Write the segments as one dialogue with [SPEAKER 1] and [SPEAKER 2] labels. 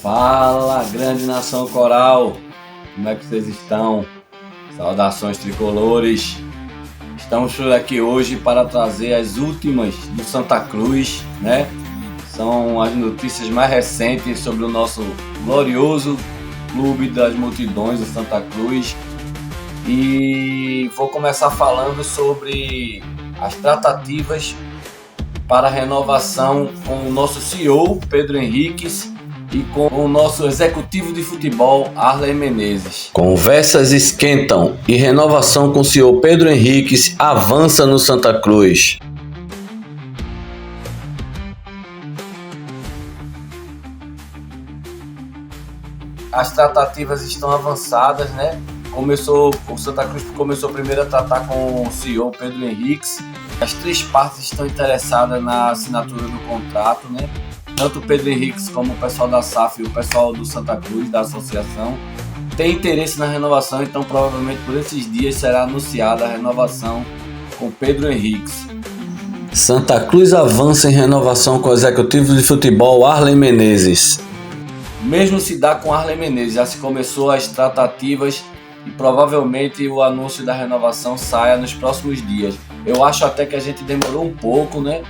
[SPEAKER 1] Fala, grande nação coral! Como é que vocês estão? Saudações tricolores! Estamos por aqui hoje para trazer as últimas do Santa Cruz, né? São as notícias mais recentes sobre o nosso glorioso clube das multidões, o Santa Cruz. E vou começar falando sobre as tratativas para a renovação com o nosso CEO, Pedro Henriques, e com o nosso executivo de futebol, Arley Menezes. Conversas esquentam e renovação com o CEO Pedro Henriques avança no Santa Cruz. As tratativas estão avançadas, né? O Santa Cruz começou primeiro a tratar com o CEO Pedro Henriques. As três partes estão interessadas na assinatura do contrato, né? Tanto o Pedro Henriques como o pessoal da SAF e o pessoal do Santa Cruz, da associação, tem interesse na renovação, então provavelmente por esses dias será anunciada a renovação com o Pedro Henriques. Santa Cruz avança em renovação com o executivo de futebol Arley Menezes. Mesmo se dá com Arley Menezes, já se começou as tratativas e provavelmente o anúncio da renovação saia nos próximos dias. Eu acho até que a gente demorou um pouco, né?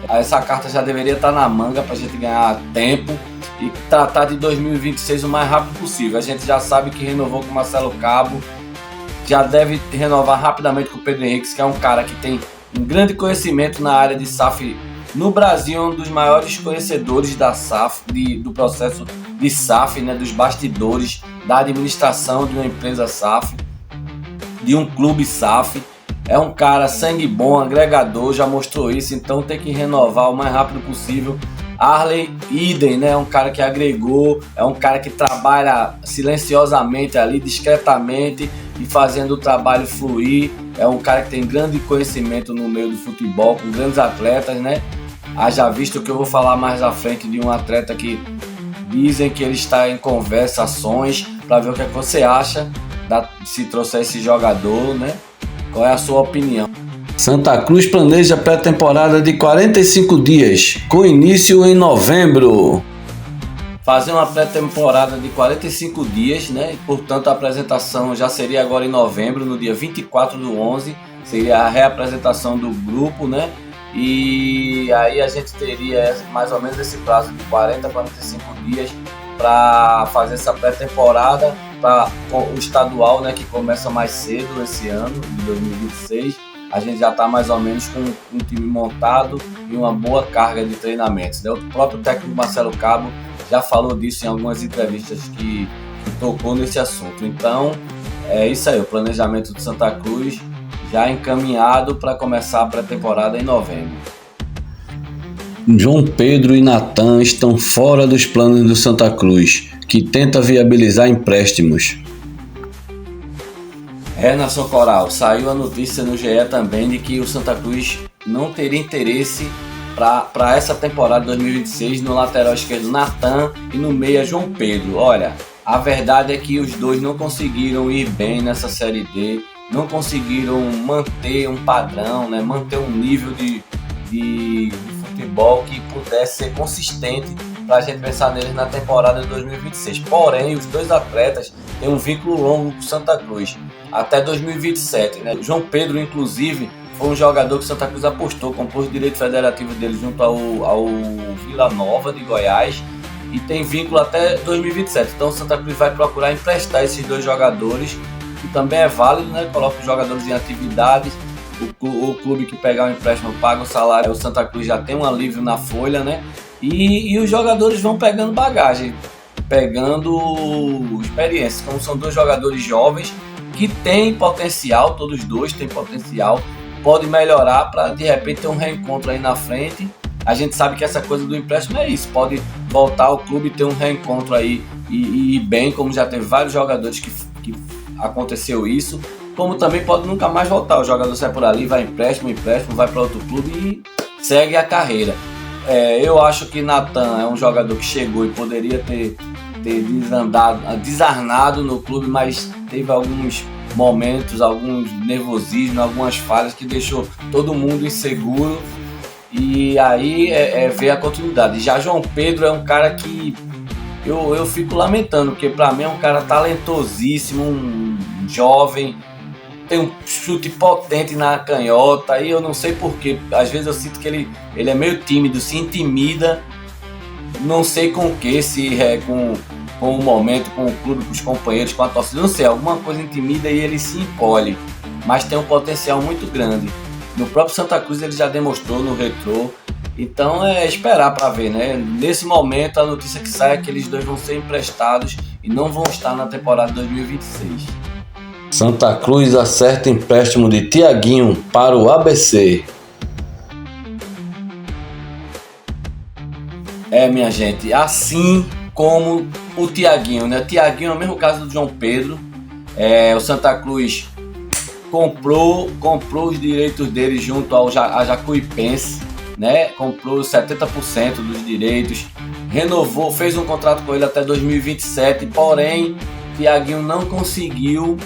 [SPEAKER 1] Essa carta já deveria estar na manga para a gente ganhar tempo e tratar de 2026 o mais rápido possível. A gente já sabe que renovou com o Marcelo Cabo, já deve renovar rapidamente com o Pedro Henriques, que é um cara que tem um grande conhecimento na área de SAF no Brasil, um dos maiores conhecedores da SAF, do processo de SAF, né, dos bastidores, da administração de uma empresa SAF, de um clube SAF. É um cara sangue bom, agregador, já mostrou isso, então tem que renovar o mais rápido possível. Arley, idem, né? É um cara que agregou, é um cara que trabalha silenciosamente ali, discretamente e fazendo o trabalho fluir. É um cara que tem grande conhecimento no meio do futebol, com grandes atletas, né? Haja visto que eu vou falar mais à frente de um atleta que dizem que ele está em conversações, para ver o que é que você acha se trouxer esse jogador, né? Qual é a sua opinião? Santa Cruz planeja pré-temporada de 45 dias, com início em novembro. Fazer uma pré-temporada de 45 dias, né? E, portanto, a apresentação já seria agora em novembro, no dia 24/11, seria a reapresentação do grupo, né? E aí a gente teria mais ou menos esse prazo de 40 a 45 dias para fazer essa pré-temporada para o estadual, né, que começa mais cedo esse ano, de 2026. A gente já está mais ou menos com um time montado e uma boa carga de treinamentos, né? O próprio técnico Marcelo Cabo já falou disso em algumas entrevistas que tocou nesse assunto. Então, é isso aí, o planejamento do Santa Cruz já encaminhado para começar a pré-temporada em novembro. João Pedro e Natan estão fora dos planos do Santa Cruz, que tenta viabilizar empréstimos. Nação Coral, saiu a notícia no GE também de que o Santa Cruz não teria interesse para essa temporada 2026 no lateral esquerdo Natan e no meia João Pedro. Olha, a verdade é que os dois não conseguiram ir bem nessa Série D, não conseguiram manter um padrão, né? Manter um nível de futebol que pudesse ser consistente para a gente pensar neles na temporada de 2026. Porém, os dois atletas têm um vínculo longo com o Santa Cruz, até 2027, né? João Pedro, inclusive, foi um jogador que o Santa Cruz apostou, comprou os direitos federativos dele junto ao Vila Nova de Goiás e tem vínculo até 2027. Então o Santa Cruz vai procurar emprestar esses dois jogadores, que também é válido, né? Coloca os jogadores em atividades. O clube que pegar o empréstimo paga o salário, o Santa Cruz já tem um alívio na folha, né? E os jogadores vão pegando bagagem, pegando experiência. Como são dois jogadores jovens que têm potencial, todos dois têm potencial, pode melhorar para de repente ter um reencontro aí na frente. A gente sabe que essa coisa do empréstimo é isso, pode voltar ao clube e ter um reencontro aí e ir bem, como já teve vários jogadores que aconteceu isso. Como também pode nunca mais voltar, o jogador sai por ali, vai empréstimo, vai para outro clube e segue a carreira. Eu acho que Natan é um jogador que chegou e poderia ter desarnado no clube, mas teve alguns momentos, alguns nervosismos, algumas falhas que deixou todo mundo inseguro e aí ver a continuidade. Já João Pedro é um cara que eu fico lamentando, porque para mim é um cara talentosíssimo, um jovem, tem um chute potente na canhota, e eu não sei porquê, às vezes eu sinto que ele é meio tímido, se intimida, não sei com o que, se é com o momento, com o clube, com os companheiros, com a torcida, não sei, alguma coisa intimida e ele se encolhe, mas tem um potencial muito grande. No próprio Santa Cruz ele já demonstrou no Retrô, então é esperar para ver, né? Nesse momento a notícia que sai é que eles dois vão ser emprestados e não vão estar na temporada 2026.
[SPEAKER 2] Santa Cruz acerta empréstimo de Thiaguinho para o ABC.
[SPEAKER 1] Minha gente, assim como o Thiaguinho, né? O Thiaguinho é o mesmo caso do João Pedro. O Santa Cruz comprou os direitos dele junto a Jacuipense, né? Comprou 70% dos direitos, renovou, fez um contrato com ele até 2027, porém Thiaguinho não conseguiu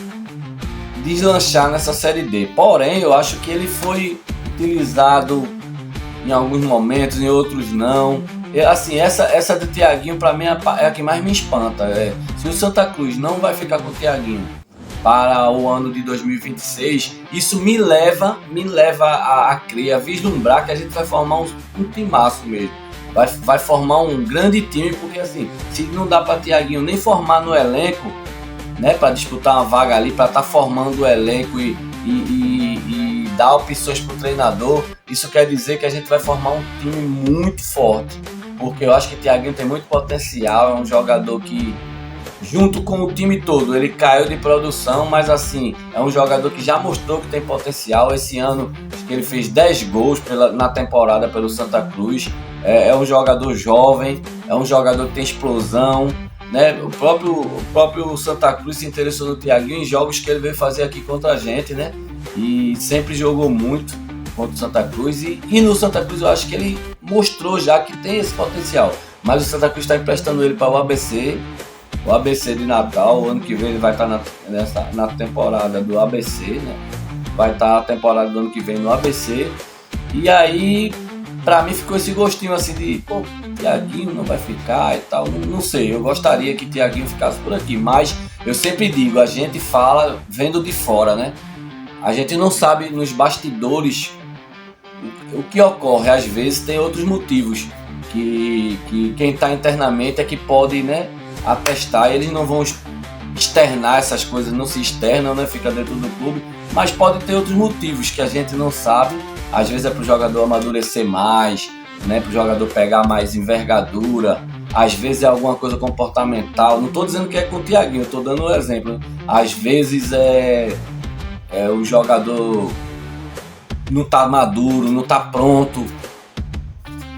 [SPEAKER 1] deslanchar nessa Série D. Porém, eu acho que ele foi utilizado em alguns momentos, em outros não. Assim, essa do Thiaguinho para mim é a que mais me espanta. Se o Santa Cruz não vai ficar com o Thiaguinho para o ano de 2026, isso me leva a crer, a vislumbrar que a gente vai formar um timaço mesmo. Vai formar um grande time, porque assim, se não dá para Thiaguinho nem formar no elenco, né, para disputar uma vaga ali, para estar formando o elenco e dar opções para o treinador, isso quer dizer que a gente vai formar um time muito forte, porque eu acho que o Thiaguinho tem muito potencial, é um jogador que, junto com o time todo, ele caiu de produção, mas assim, é um jogador que já mostrou que tem potencial. Esse ano acho que ele fez 10 gols na temporada pelo Santa Cruz, é um jogador jovem, é um jogador que tem explosão, né? O próprio Santa Cruz se interessou no Thiaguinho em jogos que ele veio fazer aqui contra a gente, né? E sempre jogou muito contra o Santa Cruz, e no Santa Cruz eu acho que ele mostrou já que tem esse potencial, mas o Santa Cruz está emprestando ele para o ABC de Natal. O ano que vem ele vai estar na temporada do ABC, né? Vai estar a temporada do ano que vem no ABC, e aí pra mim ficou esse gostinho assim de, pô, Thiaguinho não vai ficar e tal, não sei, eu gostaria que Thiaguinho ficasse por aqui, mas eu sempre digo, a gente fala vendo de fora, né? A gente não sabe nos bastidores o que ocorre, às vezes tem outros motivos que quem está internamente é que pode, né, atestar, e eles não vão externar essas coisas, não se externam, né, fica dentro do clube, mas pode ter outros motivos que a gente não sabe. Às vezes é para o jogador amadurecer mais, né, para o jogador pegar mais envergadura, às vezes é alguma coisa comportamental. Não estou dizendo que é com o Thiaguinho, estou dando um exemplo. Às vezes o jogador não está maduro, não está pronto,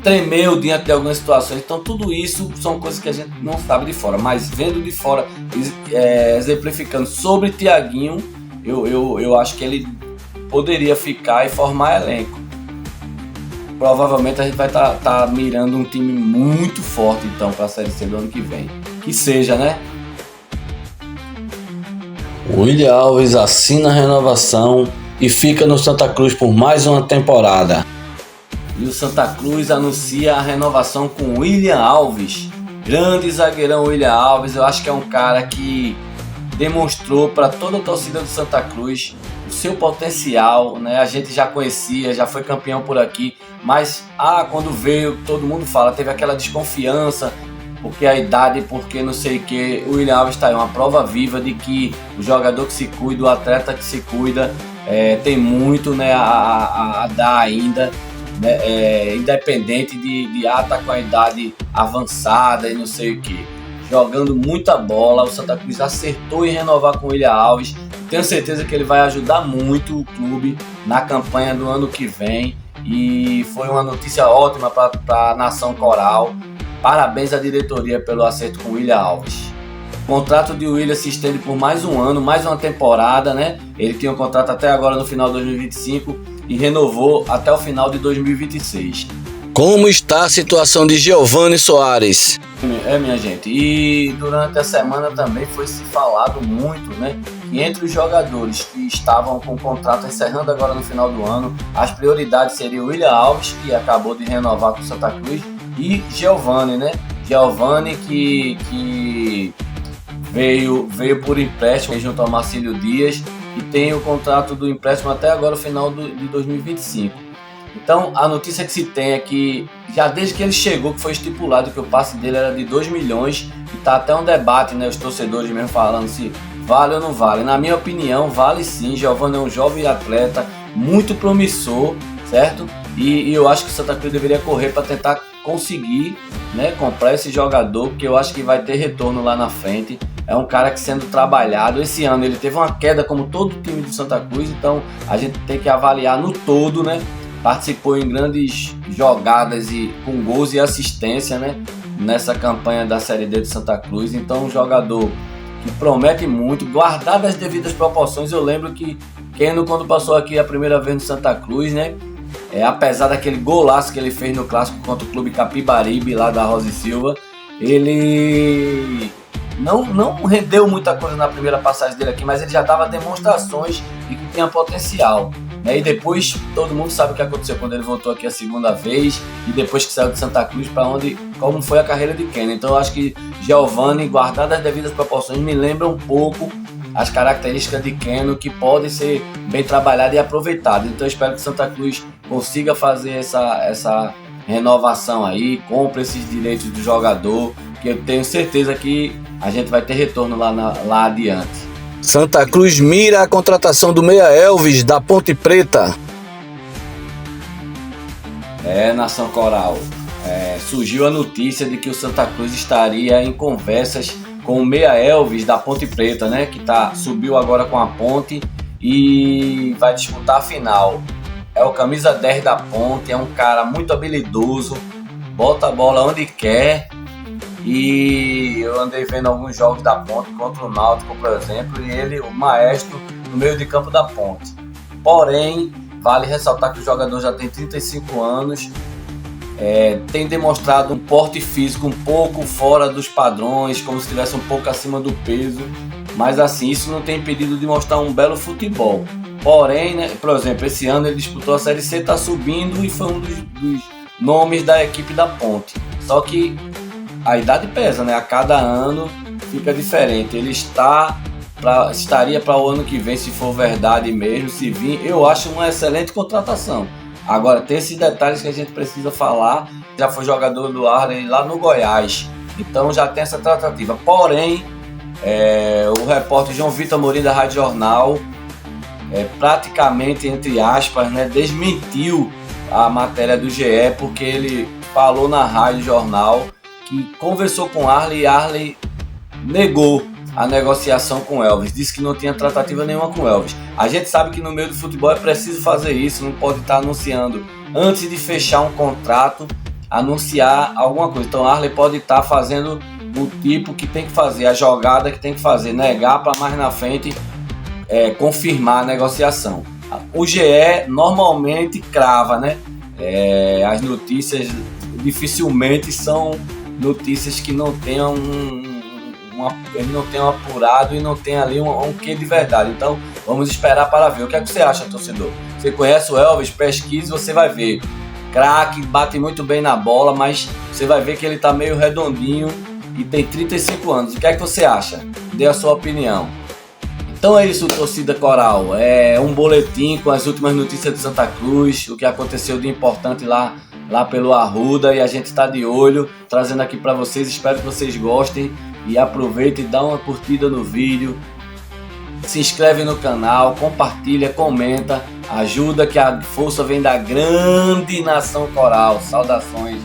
[SPEAKER 1] tremeu diante de algumas situações. Então tudo isso são coisas que a gente não sabe de fora, mas vendo de fora, exemplificando sobre Thiaguinho, eu acho que ele poderia ficar e formar elenco. Provavelmente a gente vai tá mirando um time muito forte então para a Série C do ano que vem. Que seja, né?
[SPEAKER 2] William Alves assina a renovação e fica no Santa Cruz por mais uma temporada.
[SPEAKER 1] E o Santa Cruz anuncia a renovação com o William Alves. Grande zagueirão William Alves, eu acho que é um cara que demonstrou para toda a torcida do Santa Cruz o seu potencial, né? A gente já conhecia, já foi campeão por aqui, mas quando veio, todo mundo fala, teve aquela desconfiança, porque a idade, porque não sei o que. O William Alves está aí, uma prova viva de que o jogador que se cuida, o atleta que se cuida, tem muito, né, a dar ainda, né, independente de tá com a idade avançada e não sei o que. Jogando muita bola, o Santa Cruz acertou em renovar com o William Alves. Tenho certeza que ele vai ajudar muito o clube na campanha do ano que vem, e foi uma notícia ótima para a nação coral. Parabéns à diretoria pelo acerto com o William Alves. O contrato de William se estende por mais um ano, mais uma temporada, né? Ele tinha um contrato até agora no final de 2025 e renovou até o final de 2026.
[SPEAKER 2] Como está a situação de Giovani Soares?
[SPEAKER 1] Minha gente, e durante a semana também foi se falado muito, né, que entre os jogadores que estavam com o contrato encerrando agora no final do ano, as prioridades seriam o William Alves, que acabou de renovar com o Santa Cruz, e Giovani, né? Giovani, que veio por empréstimo junto ao Marcílio Dias e tem o contrato do empréstimo até agora, o final de 2025. Então, a notícia que se tem é que, já desde que ele chegou, que foi estipulado que o passe dele era de 2 milhões, e tá até um debate, né, os torcedores mesmo falando se vale ou não vale. Na minha opinião, vale sim. Giovani é um jovem atleta, muito promissor, certo? E eu acho que o Santa Cruz deveria correr para tentar conseguir, né, comprar esse jogador, porque eu acho que vai ter retorno lá na frente. É um cara que, sendo trabalhado, esse ano ele teve uma queda como todo o time do Santa Cruz, então a gente tem que avaliar no todo, né? Participou em grandes jogadas e com gols e assistência, né, nessa campanha da Série D de Santa Cruz. Então, um jogador que promete muito, guardado as devidas proporções. Eu lembro que Keno, quando passou aqui a primeira vez no Santa Cruz, né, apesar daquele golaço que ele fez no clássico contra o Clube Capibaribe lá da Rosa e Silva, ele não rendeu muita coisa na primeira passagem dele aqui, mas ele já dava demonstrações de que tinha potencial. E depois todo mundo sabe o que aconteceu quando ele voltou aqui a segunda vez e depois que saiu de Santa Cruz, como foi a carreira de Keno. Então eu acho que Giovani, guardado as devidas proporções, me lembra um pouco as características de Keno, que podem ser bem trabalhadas e aproveitadas. Então eu espero que Santa Cruz consiga fazer essa renovação aí, compre esses direitos do jogador, que eu tenho certeza que a gente vai ter retorno lá adiante.
[SPEAKER 2] Santa Cruz mira a contratação do meia Elvis, da Ponte Preta.
[SPEAKER 1] Nação Coral, surgiu a notícia de que o Santa Cruz estaria em conversas com o meia Elvis da Ponte Preta, né, que subiu agora com a Ponte e vai disputar a final. É o camisa 10 da Ponte, é um cara muito habilidoso, bota a bola onde quer. E eu andei vendo alguns jogos da Ponte contra o Náutico, por exemplo, e ele, o maestro no meio de campo da Ponte. Porém, vale ressaltar que o jogador já tem 35 anos, tem demonstrado um porte físico um pouco fora dos padrões, como se estivesse um pouco acima do peso, mas assim, isso não tem impedido de mostrar um belo futebol. Porém, né, por exemplo, esse ano ele disputou a Série C, está subindo e foi um dos nomes da equipe da Ponte. Só que a idade pesa, né? A cada ano fica diferente. Ele estaria para o ano que vem, se for verdade mesmo, se vir. Eu acho uma excelente contratação. Agora, tem esses detalhes que a gente precisa falar. Já foi jogador do Arley lá no Goiás, então já tem essa tratativa. Porém, o repórter João Vitor Amorim da Rádio Jornal, praticamente, entre aspas, né, desmentiu a matéria do GE, porque ele falou na Rádio Jornal que conversou com Arley e Arley negou a negociação com Elvis, disse que não tinha tratativa nenhuma com Elvis. A gente sabe que no meio do futebol é preciso fazer isso, não pode estar anunciando antes de fechar um contrato, anunciar alguma coisa. Então Arley pode estar fazendo o tipo que tem que fazer, a jogada que tem que fazer, negar para mais na frente confirmar a negociação. O GE normalmente crava, né? As notícias dificilmente são notícias que não tenham ele não tenham apurado e não tem ali um quê de verdade. Então vamos esperar para ver. O que é que você acha, torcedor? Você conhece o Elvis? Pesquise, você vai ver. Craque, bate muito bem na bola, mas você vai ver que ele está meio redondinho e tem 35 anos. O que é que você acha? Dê a sua opinião. Então é isso, torcida coral. É um boletim com as últimas notícias de Santa Cruz, o que aconteceu de importante lá pelo Arruda, e a gente está de olho, trazendo aqui para vocês. Espero que vocês gostem e aproveitem e dá uma curtida no vídeo, se inscreve no canal, compartilha, comenta, ajuda, que a força vem da grande nação coral. Saudações.